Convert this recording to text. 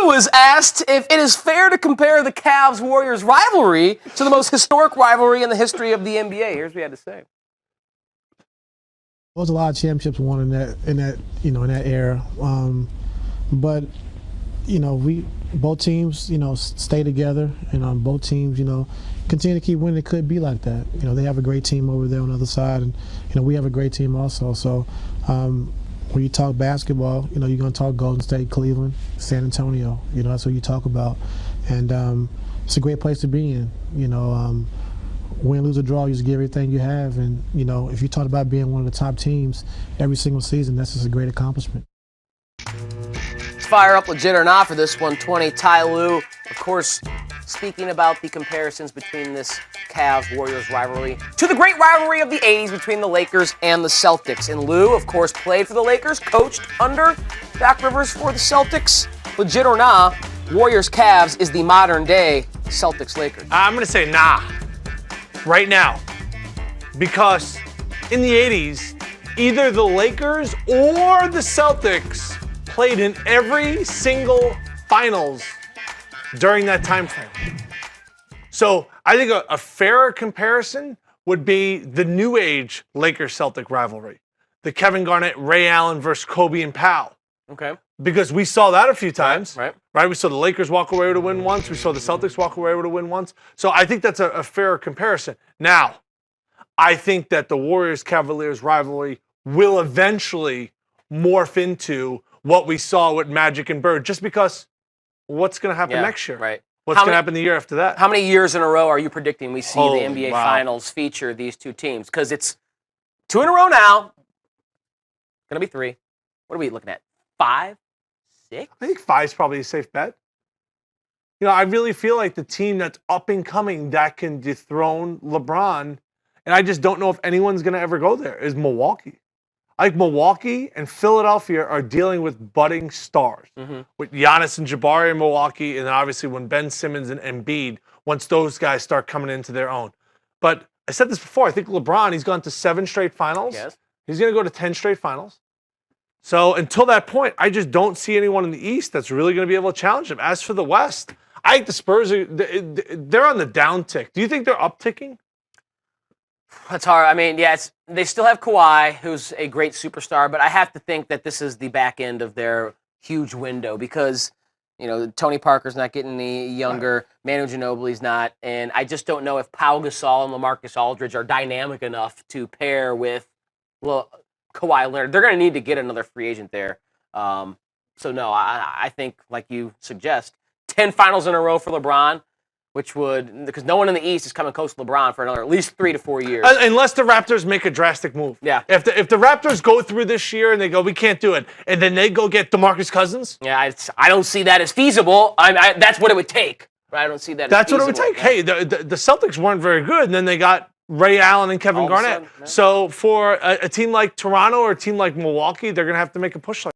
was asked if it is fair to compare the Cavs-Warriors rivalry to the most historic rivalry in the history of the NBA. Here's what he had to say. There was a lot of championships won in that era, but both teams stay together, and both teams continue to keep winning. It could be like that. They have a great team over there on the other side, and we have a great team also. So when you talk basketball, you're going to talk Golden State, Cleveland, San Antonio. That's what you talk about, and it's a great place to be in. Win, lose, or draw, you just give everything you have. And, if you talk about being one of the top teams every single season, that's just a great accomplishment. Let's fire up legit or not for this 120. Ty Lue, of course, speaking about the comparisons between this Cavs-Warriors rivalry to the great rivalry of the 80s between the Lakers and the Celtics. And Lue, of course, played for the Lakers, coached under Doc Rivers for the Celtics. Legit or not, Warriors-Cavs is the modern-day Celtics-Lakers. I'm going to say nah. Right now, because in the 80s, either the Lakers or the Celtics played in every single finals during that time frame. So I think a fairer comparison would be the new age Lakers-Celtic rivalry, the Kevin Garnett, Ray Allen versus Kobe and Powell. Okay. Because we saw that a few times, right? We saw the Lakers walk away with a win once. We saw the Celtics walk away with a win once. So I think that's a fairer comparison. Now, I think that the Warriors-Cavaliers rivalry will eventually morph into what we saw with Magic and Bird, just because what's going to happen next year? Right. What's going to happen the year after that? How many years in a row are you predicting we see the NBA wow. Finals feature these two teams? Because it's 2 in a row now. Going to be 3. What are we looking at? 5? 6? I think 5 is probably a safe bet. I really feel like the team that's up and coming that can dethrone LeBron, and I just don't know if anyone's going to ever go there, is Milwaukee. I think Milwaukee and Philadelphia are dealing with budding stars. With Giannis and Jabari in Milwaukee, and then obviously when Ben Simmons and Embiid, once those guys start coming into their own. But I said this before, I think LeBron, he's gone to 7 straight finals. Yes. He's going to go to 10 straight finals. So until that point, I just don't see anyone in the East that's really going to be able to challenge him. As for the West, I think the Spurs they're on the down tick. Do you think they're upticking? That's hard. I mean, they still have Kawhi, who's a great superstar, but I have to think that this is the back end of their huge window because, Tony Parker's not getting any younger, right. Manu Ginobili's not, and I just don't know if Pau Gasol and LaMarcus Aldridge are dynamic enough to pair with Kawhi Leonard. They're going to need to get another free agent there. So, no, I think, like you suggest, 10 finals in a row for LeBron, which would, because no one in the East is coming close to LeBron for another at least 3 to 4 years. Unless the Raptors make a drastic move. Yeah. If the Raptors go through this year and they go, we can't do it, and then they go get DeMarcus Cousins. Yeah, I don't see that as feasible. That's what it would take. But I don't see that That's as what it would take. Hey, the Celtics weren't very good, and then they got Ray Allen and Kevin Garnett. So for a team like Toronto or a team like Milwaukee, they're going to have to make a push like